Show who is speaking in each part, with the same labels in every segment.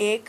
Speaker 1: 1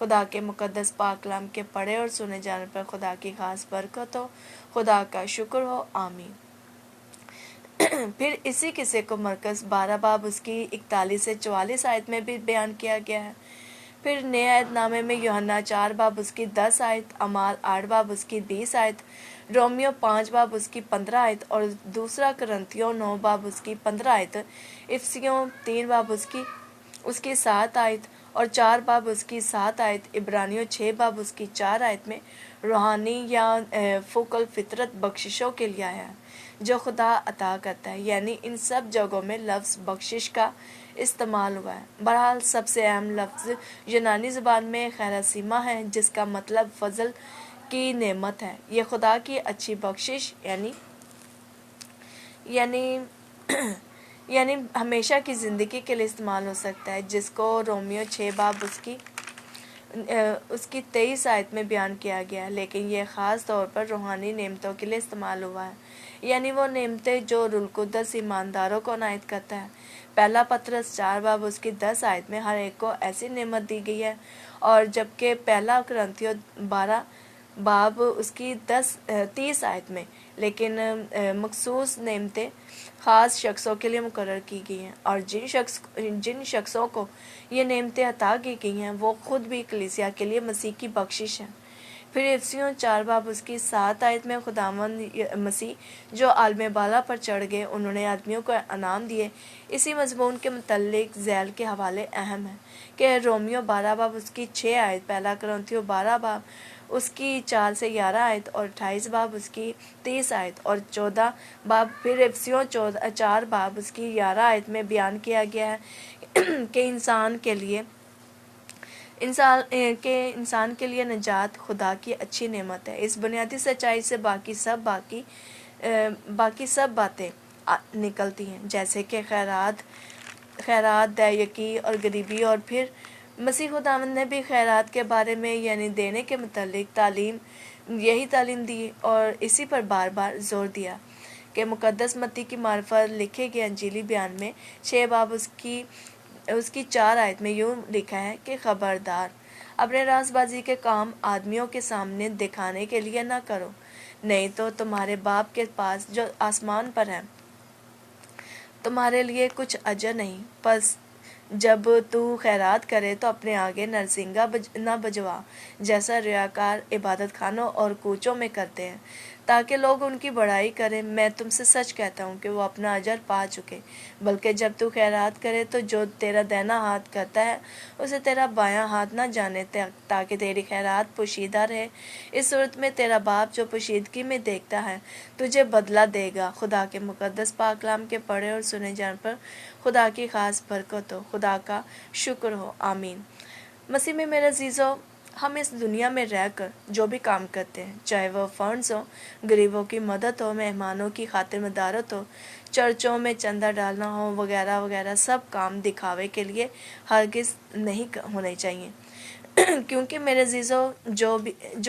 Speaker 1: خدا کے مقدس پاک کلام کے پڑھے اور سنے جانے پر خدا کی خاص برکت ہو، خدا کا شکر ہو، آمین۔ پھر اسی قصے کو مرکز 12 باب اس کی 41 سے 44 آیت میں بھی بیان کیا گیا ہے۔ پھر نئے عہد نامے میں یوحنا 4 باب اس کی 10 آیت، اعمال 8 باب اس کی 20 آیت، رومیو 5 باب اس کی 15 آیت اور دوسرا کرنتھیوں 9 باب اس کی 15 آیت، افسیوں 3 باب اس کی 7 آیت اور 4 باب اس کی 7 آیت، عبرانیوں 6 باب اس کی 4 آیت میں روحانی یا فوق الفطرت بخششوں کے لیے آیا ہے جو خدا عطا کرتا ہے، یعنی ان سب جگہوں میں لفظ بخشش کا استعمال ہوا ہے۔ بہرحال سب سے اہم لفظ یونانی زبان میں خیراسیما ہے، جس کا مطلب فضل کی نعمت ہے۔ یہ خدا کی اچھی بخشش یعنی ہمیشہ کی زندگی کے لیے استعمال ہو سکتا ہے، جس کو رومیو 6 باب اس کی 23 آیت میں بیان کیا گیا ہے، لیکن یہ خاص طور پر روحانی نعمتوں کے لیے استعمال ہوا ہے، یعنی وہ نعمتیں جو روح القدس ایمانداروں کو عنایت کرتا ہے۔ پہلا پطرس 4 باب اس کی 10 آیت میں ہر ایک کو ایسی نعمت دی گئی ہے، اور جبکہ پہلا کرنتھیوں 12 باب اس کی 30 آیت میں لیکن مخصوص نعمتیں خاص شخصوں کے لیے مقرر کی گئی ہیں، اور جن شخصوں کو یہ نعمتیں عطا کی گئی ہیں وہ خود بھی کلیسیا کے لیے مسیح کی بخشش ہیں۔ پھر افسیوں 4 باب اس کی 7 آیت میں خداوند مسیح جو عالم بالا پر چڑھ گئے، انہوں نے آدمیوں کو انعام دیے۔ اسی مضمون کے متعلق ذیل کے حوالے اہم ہیں کہ رومیو 12 باب اس کی 6 آیت، پہلا کرنتھیوں 12 باب اس کی 4 سے 11 آیت اور 28 باب اس کی 30 آیت اور 14 باب پھر افسیوں 4 باب اس کی 11 آیت میں بیان کیا گیا ہے کہ انسان کے لیے نجات خدا کی اچھی نعمت ہے۔ اس بنیادی سچائی سے باقی سب باتیں نکلتی ہیں، جیسے کہ خیرات، دیکی اور غریبی، اور پھر مسیح خداوند نے بھی خیرات کے بارے میں یعنی دینے کے متعلق یہی تعلیم دی اور اسی پر بار بار زور دیا کہ مقدس متی کی معرفت لکھے گئے انجیلی بیان میں 6 باب اس کی 4 آیت میں یوں لکھا ہے کہ خبردار، اپنے راز بازی کے کام آدمیوں کے سامنے دکھانے کے لیے نہ کرو، نہیں تو تمہارے باپ کے پاس جو آسمان پر ہے تمہارے لیے کچھ اجر نہیں۔ پس جب تو خیرات کرے تو اپنے آگے نرسنگا نہ بجوا، جیسا ریاکار عبادت خانوں اور کوچوں میں کرتے ہیں، تاکہ لوگ ان کی بڑائی کریں۔ میں تم سے سچ کہتا ہوں کہ وہ اپنا اجر پا چکے۔ بلکہ جب تو خیرات کرے تو جو تیرا دہنا ہاتھ کرتا ہے اسے تیرا بایاں ہاتھ نہ جانے، تاکہ تیری خیرات پوشیدہ رہے۔ اس صورت میں تیرا باپ جو پوشیدگی میں دیکھتا ہے تجھے بدلہ دے گا۔ خدا کے مقدس پاک کلام کے پڑھے اور سنے جان پر خدا کی خاص برکت ہو، خدا کا شکر ہو، آمین۔ مسیح میں میرے عزیزو، ہم اس دنیا میں رہ کر جو بھی کام کرتے ہیں، چاہے وہ فنڈز ہو، غریبوں کی مدد ہو، مہمانوں کی خاطر مدارت ہو، چرچوں میں چندہ ڈالنا ہو، وغیرہ وغیرہ، سب کام دکھاوے کے لیے ہرگز نہیں ہونے چاہیے، کیونکہ میرے عزیزو جو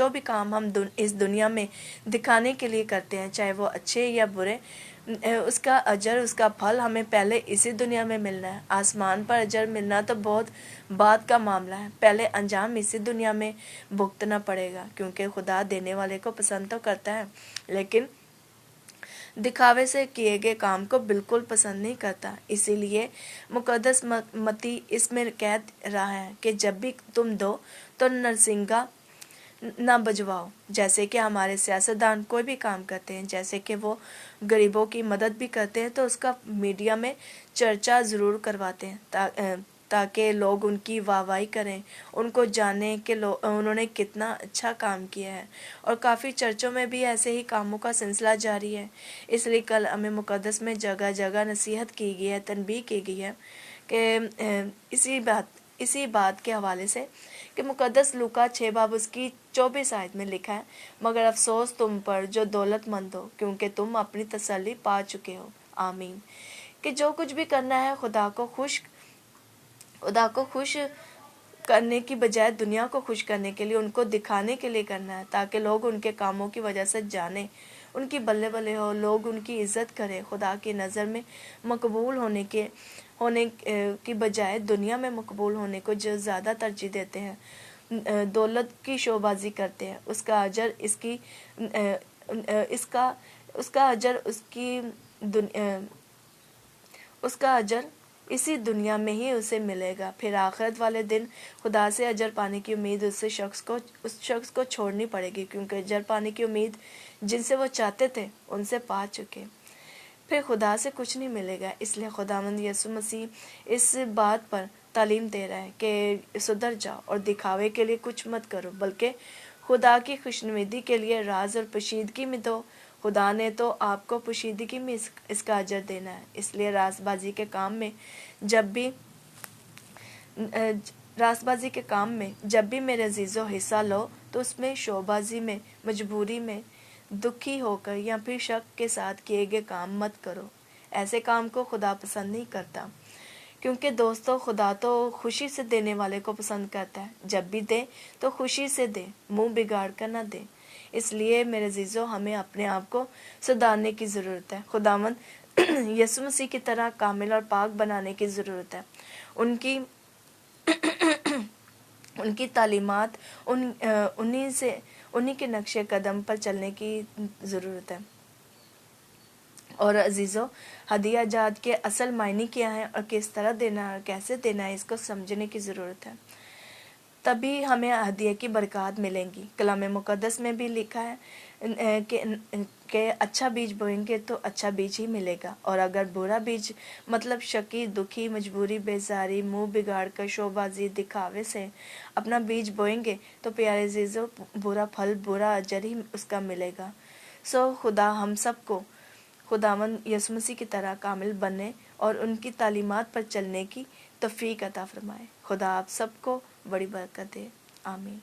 Speaker 1: بھی کام ہم اس دنیا میں دکھانے کے لیے کرتے ہیں، چاہے وہ اچھے یا برے، اس کا اجر، اس کا پھل ہمیں پہلے اسی دنیا میں ملنا ہے۔ آسمان پر اجر ملنا تو بہت بعد کا معاملہ ہے، پہلے انجام اسی دنیا میں بھگتنا پڑے گا، کیونکہ خدا دینے والے کو پسند تو کرتا ہے لیکن دکھاوے سے کیے گئے کام کو بالکل پسند نہیں کرتا۔ اسی لیے مقدس متی اس میں کہہ رہا ہے کہ جب بھی تم دو تو نرسنگا نہ بجواؤ، جیسے کہ ہمارے سیاستدان کوئی بھی کام کرتے ہیں، جیسے کہ وہ غریبوں کی مدد بھی کرتے ہیں تو اس کا میڈیا میں چرچا ضرور کرواتے ہیں تاکہ لوگ ان کی واہ واہی کریں، ان کو جانیں کہ انہوں نے کتنا اچھا کام کیا ہے، اور کافی چرچوں میں بھی ایسے ہی کاموں کا سلسلہ جاری ہے۔ اس لیے کل ہمیں مقدس میں جگہ جگہ نصیحت کی گئی ہے، تنبیہ کی گئی ہے کہ اسی بات کے حوالے سے کہ مقدس لوکا 6 باب اس کی 24 آیت میں لکھا ہے، مگر افسوس تم پر جو دولت مند ہو، کیونکہ تم اپنی تسلی پا چکے ہو، آمین۔ کہ جو کچھ بھی کرنا ہے خدا کو خوش کرنے کی بجائے دنیا کو خوش کرنے کے لیے، ان کو دکھانے کے لیے کرنا ہے، تاکہ لوگ ان کے کاموں کی وجہ سے جانیں، ان کی بلے بلے ہو، لوگ ان کی عزت کریں۔ خدا کی نظر میں مقبول ہونے کی بجائے دنیا میں مقبول ہونے کو جو زیادہ ترجیح دیتے ہیں، دولت کی شوبازی کرتے ہیں، اس کا اجر اسی دنیا میں ہی اسے ملے گا، پھر آخرت والے دن خدا سے اجر پانے کی امید اس شخص کو چھوڑنی پڑے گی، کیونکہ اجر پانے کی امید جن سے وہ چاہتے تھے ان سے پا چکے، پھر خدا سے کچھ نہیں ملے گا۔ اس لیے خداوند یسوع مسیح اس بات پر تعلیم دے رہا ہے کہ سدھر جاؤ اور دکھاوے کے لیے کچھ مت کرو، بلکہ خدا کی خوشنودی کے لیے راز اور پوشیدگی میں دو۔ خدا نے تو آپ کو پوشیدگی میں اس کا اجر دینا ہے، اس لیے راز بازی کے کام میں جب بھی میرے عزیزو حصہ لو تو اس میں شوبازی میں، مجبوری میں، دکھی ہو کر یا پھر شک کے ساتھ کیے گئے کام مت کرو۔ ایسے کام کو خدا پسند نہیں کرتا، کیونکہ دوستو خدا تو خوشی سے دینے والے کو پسند کرتا ہے۔ جب بھی دے تو خوشی سے دے، منہ بگاڑ کر نہ دے۔ اس لیے میرے عزیزو ہمیں اپنے آپ کو سدھارنے کی ضرورت ہے، خداوند یسوع مسیح کی طرح کامل اور پاک بنانے کی ضرورت ہے۔ ان کی تعلیمات، انہی کے نقش قدم پر چلنے کی ضرورت ہے۔ اور عزیزو، ہدیہ جات کے اصل معنی کیا ہے اور کس طرح دینا ہے اور کیسے دینا ہے، اس کو سمجھنے کی ضرورت ہے، تبھی ہمیں ہدیہ کی برکات ملیں گی۔ کلام مقدس میں بھی لکھا ہے کہ اچھا بیج بوئیں گے تو اچھا بیج ہی ملے گا، اور اگر برا بیج مطلب شکی، دکھی، مجبوری، بیزاری، منہ بگاڑ کر، شوبازی، دکھاوے سے اپنا بیج بوئیں گے تو پیارے عزیزو برا پھل، برا اجر ہی اس کا ملے گا۔ خدا ہم سب کو خداوند یسوع مسیح کی طرح کامل بننے اور ان کی تعلیمات پر چلنے کی توفیق عطا فرمائے۔ خدا آپ سب کو بڑی برکت دے، آمین۔